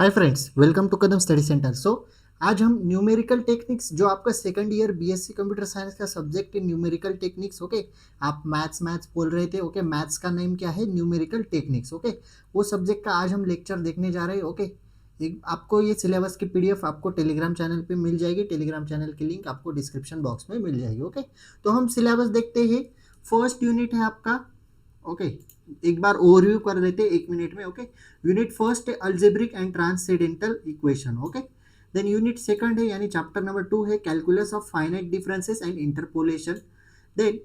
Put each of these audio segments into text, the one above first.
Hi friends, welcome to Kadam study centre. आज हम numerical techniques, जो आपका second year BSc computer science का सब्जेक्ट है, न्यूमेरिकल टेक्निक्स। ओके, आप मैथ्स बोल रहे थे। ओके, मैथ्स का नेम क्या है? Numerical techniques. ओके, वो सब्जेक्ट का आज हम लेक्चर देखने जा रहे हैं। ओके, आपको ये सिलेबस की पीडीएफ आपको टेलीग्राम चैनल पे मिल जाएगी। टेलीग्राम चैनल की लिंक आपको डिस्क्रिप्शन बॉक्स में मिल जाएगी। ओके, तो हम सिलेबस देखते हैं। फर्स्ट यूनिट है आपका। ओके, एक बार ओवरव्यू कर लेते हैं 1 मिनट में। ओके, यूनिट फर्स्ट है algebraic and transcendental equation. Okay, then unit second है यानी चैप्टर नंबर 2 है calculus of finite differences and interpolation. Then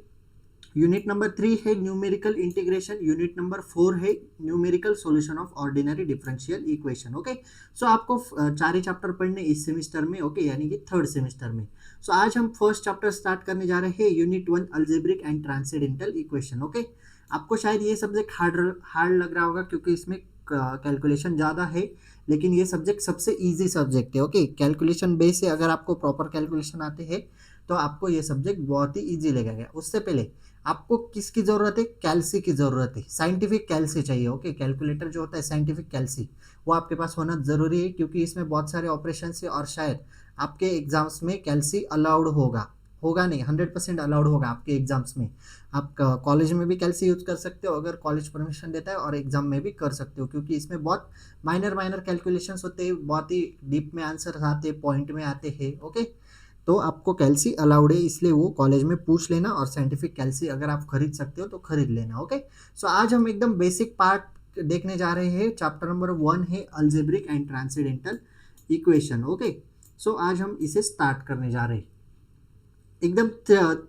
unit number 3 है न्यूमेरिकल इंटीग्रेशन। यूनिट नंबर 4 है numerical solution of ordinary differential equation. Okay, so आपको चार ही chapter पढ़ने इस semester में। ओके, यानी कि थर्ड सेमिस्टर में। सो आज हम फर्स्ट चैप्टर स्टार्ट करने जा रहे हैं, unit 1 algebraic and transcendental equation. Okay, आपको शायद ये सब्जेक्ट हार्ड लग रहा होगा क्योंकि इसमें कैलकुलेशन ज़्यादा है, लेकिन ये सब्जेक्ट सबसे इजी सब्जेक्ट है। ओके, कैलकुलेशन बेस है। अगर आपको प्रॉपर कैलकुलेशन आते हैं तो आपको ये सब्जेक्ट बहुत ही इजी लगेगा। उससे पहले आपको किसकी ज़रूरत है? कैल्सी की ज़रूरत है। साइंटिफिक कैल्सी चाहिए। ओके, कैलकुलेटर जो होता है साइंटिफिक कैल्सी, वो आपके पास होना ज़रूरी है क्योंकि इसमें बहुत सारे ऑपरेशन है और शायद आपके एग्जाम्स में कैल्सी अलाउड होगा। होगा नहीं, 100% अलाउड होगा आपके एग्जाम्स में। आप कॉलेज में भी कैल्सी यूज कर सकते हो अगर कॉलेज परमिशन देता है, और एग्जाम में भी कर सकते हो क्योंकि इसमें बहुत माइनर कैलकुलेशंस होते हैं, बहुत ही डीप में आंसर आते हैं, पॉइंट में आते हैं। ओके, तो आपको कैल्सी अलाउड है, इसलिए वो कॉलेज में पूछ लेना, और साइंटिफिक कैल्सी अगर आप खरीद सकते हो तो खरीद लेना। ओके, सो आज हम एकदम बेसिक पार्ट देखने जा रहे हैं। चैप्टर नंबर 1 है algebraic and transcendental equation. Okay, so आज हम इसे स्टार्ट करने जा रहे हैं। एकदम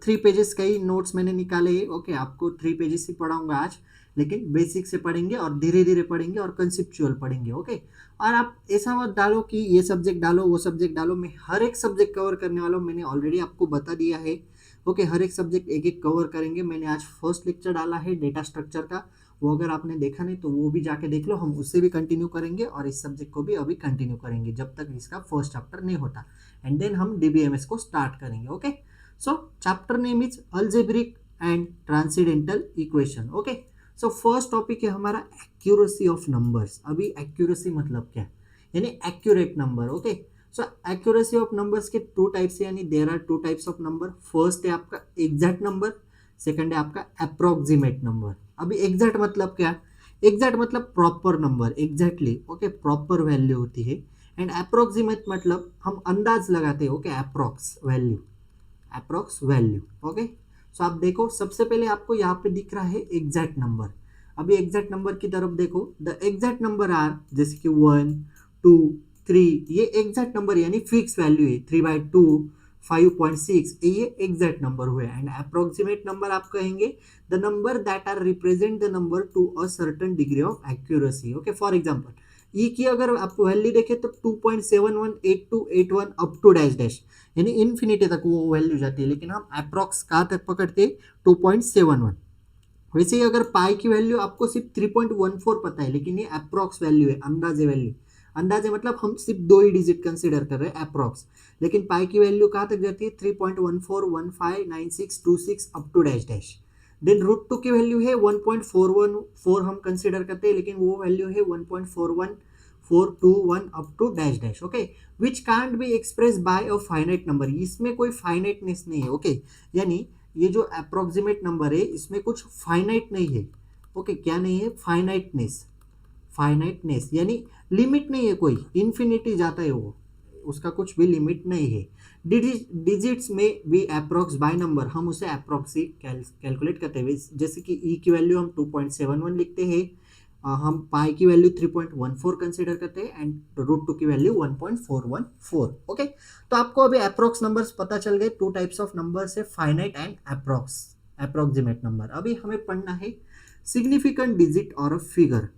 3 पेजेस का ही नोट्स मैंने निकाले हैं। ओके, आपको 3 पेजेस ही पढ़ाऊंगा आज, लेकिन बेसिक से पढ़ेंगे और धीरे धीरे पढ़ेंगे और कंसेप्चुअल पढ़ेंगे। ओके, और आप ऐसा मत डालो कि ये सब्जेक्ट डालो वो सब्जेक्ट डालो। मैं हर एक सब्जेक्ट कवर करने वाला हूँ, मैंने ऑलरेडी आपको बता दिया है। ओके, हर एक सब्जेक्ट एक एक कवर करेंगे। मैंने आज फर्स्ट लेक्चर डाला है डेटा स्ट्रक्चर का, वो अगर आपने देखा नहीं तो वो भी जाके देख लो। हम उससे भी कंटिन्यू करेंगे और इस सब्जेक्ट को भी अभी कंटिन्यू करेंगे जब तक इसका फर्स्ट चैप्टर नहीं होता, एंड देन हम डीबीएमएस को स्टार्ट करेंगे। Okay, so chapter name is algebraic and transcendental equation. Okay, so first topic है हमारा accuracy of numbers। अभी accuracy मतलब क्या है? यानी accurate number। Okay, so accuracy of numbers के 2 टाइप्स है, यानी there are 2 types of number। First है आपका exact number, सेकंड है आपका approximate number। अभी exact मतलब क्या? exact मतलब proper number, exactly. Okay, proper value होती है। एंड अप्रोक्सीमेट मतलब हम अंदाज लगाते हैं। Okay, approx value, approx value. Okay, so आप देखो, सबसे पहले आपको यहाँ पे दिख रहा है एग्जैक्ट नंबर। अभी एग्जैक्ट नंबर की तरफ देखो, द एग्जैक्ट नंबर आर, जैसे कि 1, 2, 3, ये एग्जैक्ट नंबर यानी फिक्स वैल्यू है। 3/2, 5.6, ये एग्जैक्ट नंबर हुए। एंड अप्रोक्सीमेट नंबर आप कहेंगे the number that are represent the number to a certain degree of accuracy. Okay, for example e की अगर आप वैल्यू देखें तो 2.718281 अप टू डैश डैश, यानी इन्फिनिटी तक वो वैल्यू जाती है, लेकिन हम अप्रॉक्स कहाँ तक पकड़ते हैं? 2.71। वैसे ही अगर पाई की वैल्यू आपको सिर्फ 3.14 पता है, लेकिन ये अप्रॉक्स वैल्यू है, अंदाजे वैल्यू। अंदाजे मतलब हम सिर्फ 2 ही डिजिट कंसिडर कर रहे हैं, अप्रॉक्स। लेकिन पाई की वैल्यू कहाँ तक जाती है? 3.14159626 up to dash dash. Then √2 की वैल्यू है 1.414 हम कंसिडर करते हैं, लेकिन वो वैल्यू है 1.41421 up to dash dash. Okay, which can't be express by a finite number. इसमें कोई फाइनाइटनेस नहीं है। ओके, यानी ये जो अप्रोक्सीमेट नंबर है इसमें कुछ फाइनाइट नहीं है। ओके, क्या नहीं है? फाइनाइटनेस। फाइनाइटनेस यानी लिमिट नहीं है, कोई इन्फिनिटी जाता है वो, उसका कुछ भी लिमिट नहीं है। डिजिट्स में भी अप्रोक्स बाय नंबर, हम उसे अप्रोक्सी कैलकुलेट करते हैं। जैसे कि ई की वैल्यू हम 2.71 लिखते हैं, हम पाई की वैल्यू 3.14 कंसिडर करते हैं, एंड √2 की वैल्यू 1.414। ओके, तो आपको अभी अप्रोक्स नंबर्स पता चल गए। 2 टाइप्स ऑफ नंबर्स है, finite and approx, approximate number. अभी हमें पढ़ना है सिग्निफिकेंट डिजिट और अ फिगर।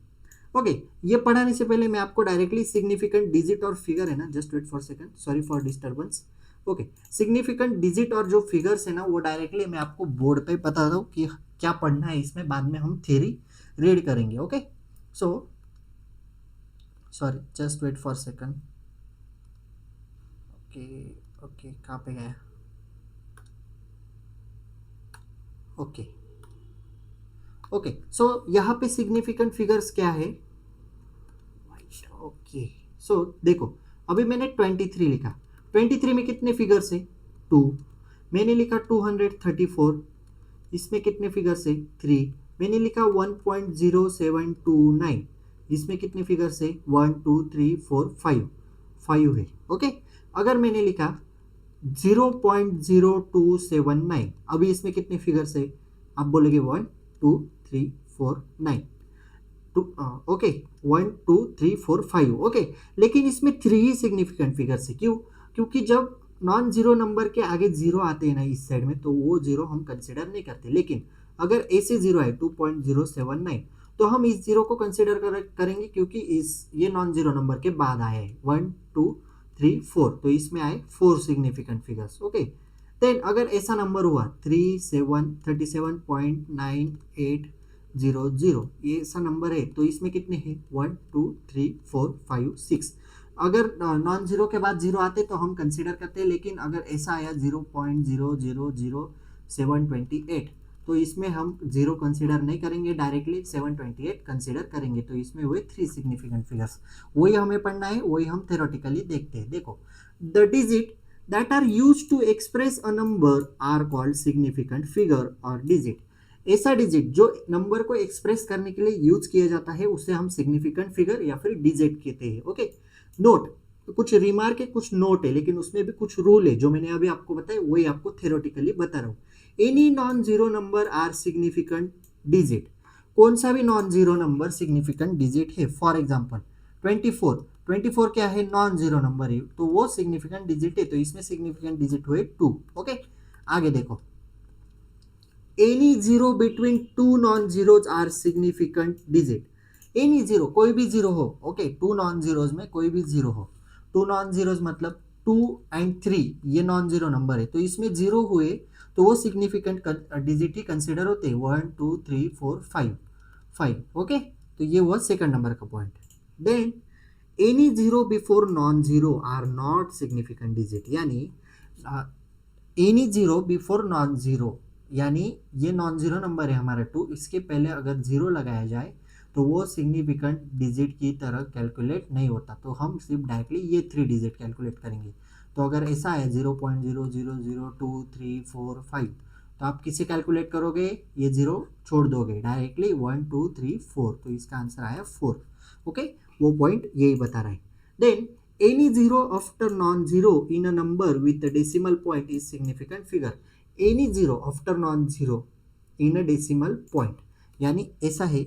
ओके, ये पढ़ाने से पहले मैं आपको डायरेक्टली सिग्निफिकेंट डिजिट और फिगर है ना, just wait for second, sorry for disturbance. Okay, significant digit और जो फिगर्स है ना, वो डायरेक्टली मैं आपको बोर्ड पे बता दूँ कि क्या पढ़ना है इसमें, बाद में हम थ्योरी रीड करेंगे। Okay, so sorry, just wait for second. Okay, okay, कहाँ पे गया? ओके, ओके, सो यहाँ पे सिग्निफिकेंट फिगर्स क्या है? ओके, सो देखो अभी मैंने 23 लिखा, 23 में कितने फिगर्स है 2, मैंने लिखा 234, इसमें कितने फिगर्स है 3, मैंने लिखा 1.0729, इसमें कितने फिगर्स है 1 2 3 4 5, 5 है। ओके, अगर मैंने लिखा 0.0279, अभी इसमें कितने फिगर्स है, आप बोलोगे 1 2 3 4 9, ओके 1 2 3 4 5, ओके, लेकिन इसमें 3 ही सिग्निफिकेंट फिगर्स है। क्यों? क्योंकि जब नॉन जीरो नंबर के आगे जीरो आते हैं ना इस साइड में, तो वो जीरो हम कंसिडर नहीं करते, लेकिन अगर ऐसे जीरो है 2.079, तो हम इस जीरो को कंसिडर करेंगे, क्योंकि इस ये नॉन जीरो नंबर के बाद आए हैं 1 2 3 4, तो इसमें आए 4 सिग्निफिकेंट फिगर्स। ओके, देन अगर ऐसा नंबर हुआ 37.9800, ये ऐसा नंबर है, तो इसमें कितने हैं 1 2 3 4 5 6, अगर नॉन जीरो के बाद जीरो आते तो हम कंसीडर करते हैं, लेकिन अगर ऐसा आया 0.000728, तो इसमें हम जीरो कंसीडर नहीं करेंगे, डायरेक्टली 728 कंसीडर करेंगे, तो इसमें हुए 3 सिग्निफिकेंट फिगर्स। वही हमें पढ़ना है, वही हम थ्योरेटिकली देखते हैं। देखो, the digit that are used to express a number are called significant figure और digit। ऐसा डिजिट जो नंबर को एक्सप्रेस करने के लिए यूज किया जाता है उसे हम सिग्निफिकेंट फिगर या फिर डिजिट कहते हैं। ओके, नोट, कुछ रिमार्क है, कुछ नोट है, लेकिन उसमें भी कुछ रूल है जो मैंने अभी आपको बताया, वही आपको थ्योरेटिकली बता रहा हूँ। Any non zero number are significant digit, कौन सा भी non zero number significant digit है। फॉर एग्जाम्पल 24, 24 क्या है नॉन जीरो नंबर है, तो वो सिग्निफिकेंट डिजिट है, तो इसमें सिग्निफिकेंट डिजिट हुए 2। ओके, आगे देखो, any zero between two non zeros are significant digit. Any zero, कोई भी जीरो हो, ओके, टू नॉन जीरोज में कोई भी जीरो हो, टू नॉन जीरोज मतलब 2 एंड 3, ये नॉन जीरो नंबर है, तो इसमें जीरो हुए तो वो सिग्निफिकेंट डिजिट ही कंसिडर होते हैं, 1 2 3 4 5 5। ओके, तो ये हुआ सेकंड नंबर का point. Then any zero before non zero are not significant digit, यानी any zero before non zero, यानी ये नॉन जीरो नंबर है हमारा 2, इसके पहले अगर जीरो लगाया जाए तो वो सिग्निफिकेंट डिजिट की तरह कैलकुलेट नहीं होता, तो हम सिर्फ डायरेक्टली ये 3 डिजिट कैलकुलेट करेंगे। तो अगर ऐसा है 0.0002345, तो आप किसे कैलकुलेट करोगे, ये जीरो छोड़ दोगे, डायरेक्टली 1 2 3 4, तो इसका आंसर आया 4। ओके, वो पॉइंट यही बता रहा है। Then any zero after non zero in a number with decimal point is significant figure. Any zero after non zero in a decimal point, यानी ऐसा है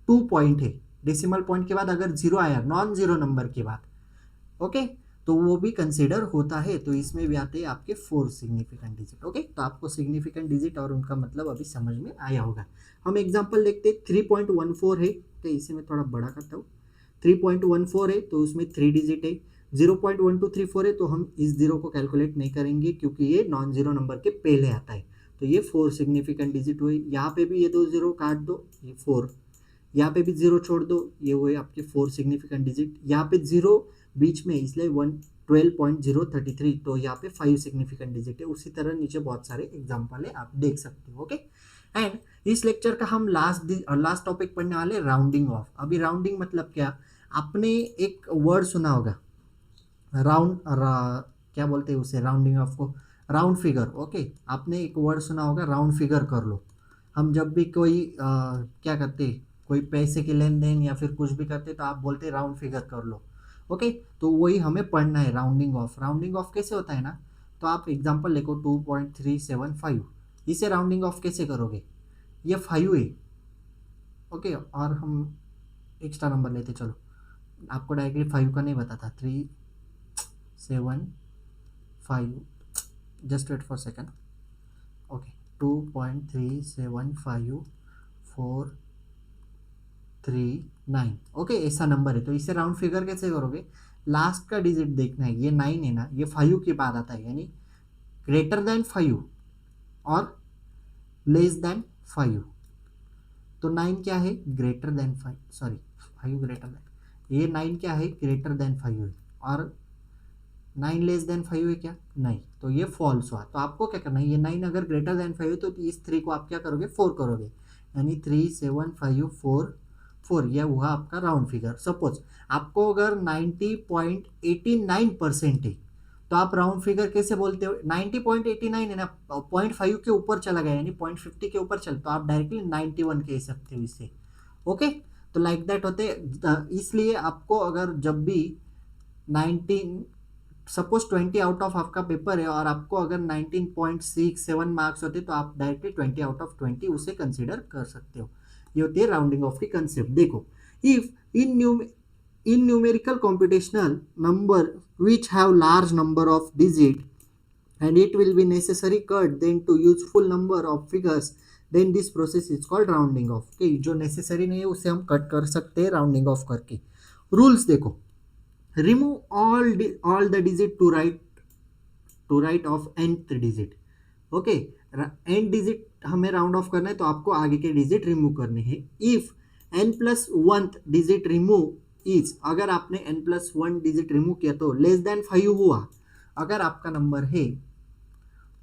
2 पॉइंट है, डेसिमल पॉइंट के बाद अगर जीरो आया नॉन जीरो नंबर के बाद, ओके, तो वो भी कंसिडर होता है, तो इसमें भी आते हैं आपके 4 सिग्निफिकेंट डिजिट। ओके, तो आपको सिग्निफिकेंट डिजिट और उनका मतलब अभी समझ में आया होगा। हम एग्जांपल देखते हैं, 3.14 है, तो इसे मैं थोड़ा बड़ा करता हूँ, 3.14 है तो उसमें 3 डिजिट है, 0.1234 है तो हम इस जीरो को कैलकुलेट नहीं करेंगे, क्योंकि ये नॉन जीरो नंबर के पहले आता है, तो ये 4 सिग्निफिकेंट डिजिट हुए। यहाँ पे भी ये 2 जीरो काट दो, ये 4, यहाँ पे भी जीरो छोड़ दो, ये हुए आपके 4 सिग्निफिकेंट डिजिट। यहाँ पे जीरो बीच में, इसलिए 12.033, तो यहाँ पे 5 सिग्निफिकेंट डिजिट है। उसी तरह नीचे बहुत सारे एग्जाम्पल है, आप देख सकते हो। ओके, एंड इस लेक्चर का हम लास्ट टॉपिक पढ़ने वाले राउंडिंग ऑफ। अभी राउंडिंग मतलब क्या, आपने एक वर्ड सुना होगा क्या बोलते हैं उसे, राउंडिंग ऑफ को राउंड फिगर। ओके, आपने एक वर्ड सुना होगा राउंड फिगर कर लो। हम जब भी कोई क्या करते, कोई पैसे के लेन देन या फिर कुछ भी करते, तो आप बोलते राउंड फिगर कर लो। ओके, तो वही हमें पढ़ना है, राउंडिंग ऑफ। राउंडिंग ऑफ कैसे होता है ना, तो आप एग्जांपल लिखो 2.375, इसे राउंडिंग ऑफ कैसे करोगे, ये 5 है। ओके, और हम एक्स्ट्रा नंबर लेते, चलो आपको डायरेक्टली 5 का नहीं बताता, 375, just wait for second. Okay, 2.3754339, okay, ऐसा नंबर है, तो इसे राउंड फिगर कैसे करोगे, लास्ट का डिजिट देखना है, ये 9 है ना, ये 5 के बाद आता है, यानी ग्रेटर देन 5 और लेस देन 5, तो 9 क्या है greater than 5, sorry 5 greater than, ये 9 क्या है ग्रेटर देन 5 है, और 9 लेस देन 5 है क्या, नहीं, तो ये फॉल्स हुआ। तो आपको क्या करना है, ये 9 अगर ग्रेटर देन 5 है तो इस 3 को आप क्या करोगे 4 करोगे, यानी 3754 4, यह हुआ आपका राउंड फिगर। सपोज आपको अगर 90.89% है तो आप राउंड फिगर कैसे बोलते हो, 90.89 है ना, 0.5 के ऊपर चला गया यानी 0.50 के ऊपर चल, तो आप डायरेक्टली 91 कह सकते हो इसे। ओके, तो लाइक दैट होते, इसलिए आपको अगर जब भी 19 सपोज 20 आउट ऑफ आपका पेपर है और आपको अगर 19.67 मार्क्स होते तो आप डायरेक्टली 20 आउट ऑफ 20 उसे कंसिडर कर सकते हो। ये होती है राउंडिंग ऑफ की कंसेप्ट। देखो, if in numerical computational number which have large number of digit and it will be necessary cut then to useful number of figures, then this process is called rounding off। okay, जो necessary नहीं है उसे हम cut कर सकते हैं rounding off करके। Rules देखो, remove all the digit to right of nth digit। Okay, N digit हमें राउंड ऑफ करना है तो आपको आगे के डिजिट रिमूव करने हैं। If n plus one digit remove is, अगर आपने n plus one digit remove किया तो लेस देन 5 हुआ। अगर आपका नंबर है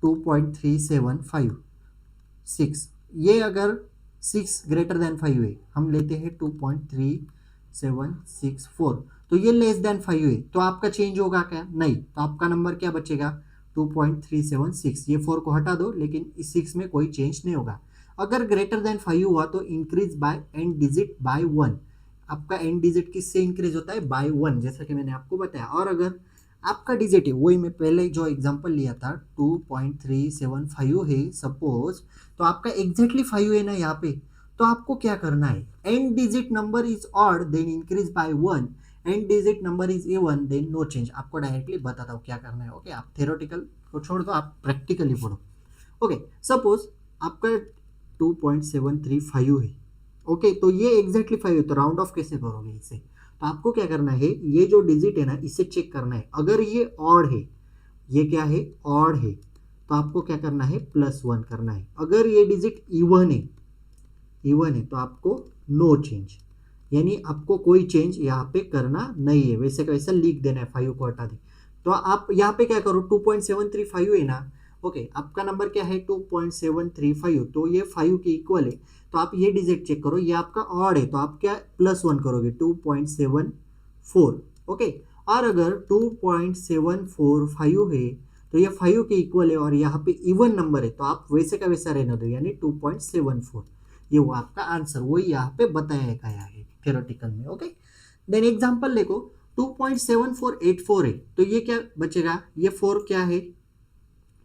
2.3756, ये अगर 6 ग्रेटर देन 5 है, हम लेते हैं 2.3764, तो ये लेस देन 5 है, तो आपका चेंज होगा क्या? नहीं, तो आपका नंबर क्या बचेगा? 2.376। ये 4 को हटा दो, लेकिन इस 6 में कोई चेंज नहीं होगा। अगर ग्रेटर देन 5 हुआ तो increase by and digit bye 1। आपका एंड डिजिट किससे इंक्रीज होता है? बाय 1, जैसा कि मैंने आपको बताया। और अगर आपका डिजिट है, वही मैं पहले जो एग्जांपल लिया था 2.375 है सपोज, तो आपका एग्जैक्टली 5 है ना यहाँ पे, तो आपको क्या करना है? End digit number is odd then increase by 1, end digit number is even then no change. आपको डायरेक्टली बताता हूँ क्या करना है। ओके, आप थ्योरेटिकल को छोड़ दो, आप प्रैक्टिकली पढ़ो। ओके, सपोज आपका 2.735 है। ओके, तो ये एग्जैक्टली 5 है, तो राउंड ऑफ कैसे करोगे इसे? तो आपको क्या करना है, ये जो डिजिट है ना, इसे चेक करना है। अगर ये ऑड है, ये क्या है? ऑड है, तो आपको क्या करना है? +1 करना है। अगर ये डिजिट इवन है, तो आपको नो चेंज, यानी आपको कोई चेंज यहाँ पे करना नहीं है, वैसे का वैसा लिख देना है, 5 को हटा दे। तो आप यहाँ पे क्या करो, 2.735 है ना। ओके, आपका नंबर क्या है? 2.735, तो ये 5 के इक्वल है, तो आप ये डिजिट चेक करो, ये आपका ऑड है, तो आप क्या +1 करोगे? 2.74। ओके, और अगर 2.745 है तो ये 5 के इक्वल है और यहाँ पे इवन नंबर है, तो आप वैसे का वैसा रहने दो, यानी 2.74। ये वो आपका आंसर, वही यहाँ पे बताया गया है थ्योरेटिकल में। ओके, देन एग्जांपल देखो, 2.7484 है, तो ये क्या बचेगा? ये 4 क्या है?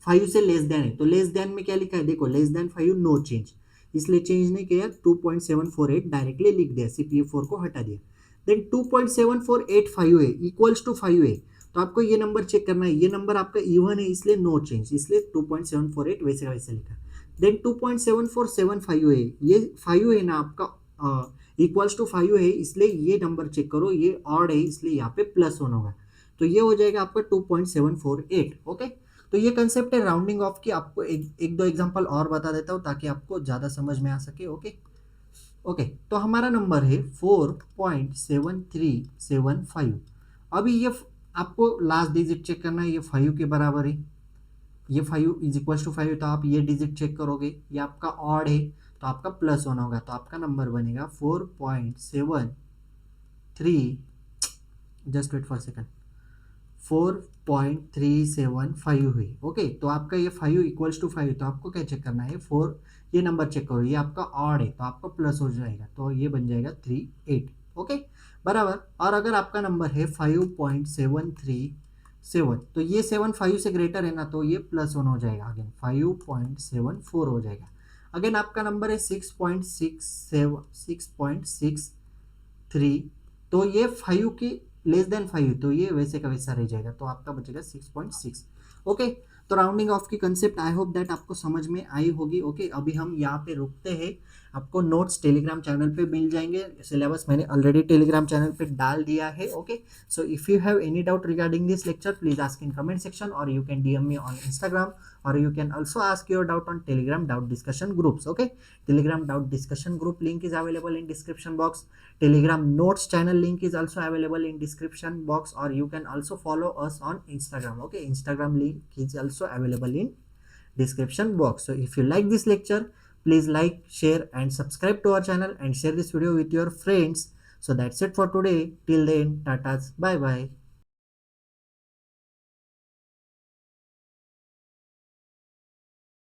5 से लेस देन है, तो लेस देन में क्या लिखा है? देखो, लेस देन 5 नो चेंज, इसलिए चेंज नहीं किया, 2.748 डायरेक्टली लिख दिया, सिर्फ ये 4 को हटा दिया। देन 2.7485 है, इक्वल्स टू 5 है, तो आपको ये नंबर चेक करना है। ये नंबर आपका इवन है, इसलिए नो चेंज, इसलिए 2.748 वैसे का वैसे लिखा। देन 2.7475 है, ये 5 है ना आपका, इक्वल्स टू 5 है, इसलिए ये नंबर चेक करो, ये ऑड है, इसलिए यहाँ पे +1 होगा, तो ये हो जाएगा आपका 2.748। ओके, तो ये कंसेप्ट है राउंडिंग ऑफ की। आपको एक दो एग्जांपल और बता देता हूँ ताकि आपको ज़्यादा समझ में आ सके। ओके, तो हमारा नंबर है 4.7375। अभी ये आपको लास्ट डिजिट चेक करना है, ये 5 के बराबर है, ये 5 इज इक्वल टू 5, तो आप ये डिजिट चेक करोगे, ये आपका ऑड है, तो आपका +1 होगा, तो आपका नंबर बनेगा 4.73, जस्ट वेट फॉर सेकंड, 4.375 हुई। ओके, तो आपका ये 5 इक्वल्स टू 5, तो आपको क्या चेक करना है? 4, ये नंबर चेक करो, ये आपका ऑड है, तो आपका प्लस हो जाएगा, तो ये बन जाएगा 38। ओके, बराबर। और अगर आपका नंबर है 5.737, तो ये 7 5 से ग्रेटर है ना, तो ये +1 हो जाएगा, अगेन 5.74 हो जाएगा। अगेन आपका नंबर है 6.63, तो ये 5 की लेस देन 5, तो ये वैसे का वैसा रह जाएगा, तो आपका बचेगा 6.6। ओके, तो राउंडिंग ऑफ की कंसेप्ट आई होप दैट आपको समझ में आई होगी। ओके, अभी हम यहाँ पे रुकते हैं, आपको नोट्स टेलीग्राम चैनल पे मिल जाएंगे, सिलेबस मैंने ऑलरेडी टेलीग्राम चैनल पे डाल दिया है। Okay, so if you have any doubt regarding this lecture please ask in comment section, और you can DM me on Instagram, or you can also ask your doubt on Telegram doubt discussion groups. Okay, Telegram doubt discussion group link is available in description box. Telegram notes channel link is also available in description box, or you can also follow us on Instagram. Okay, Instagram link is also available in description box. So if you like this lecture, Please like, share, and subscribe to our channel and share this video with your friends. So that's it for today. Till then, tatas, bye bye.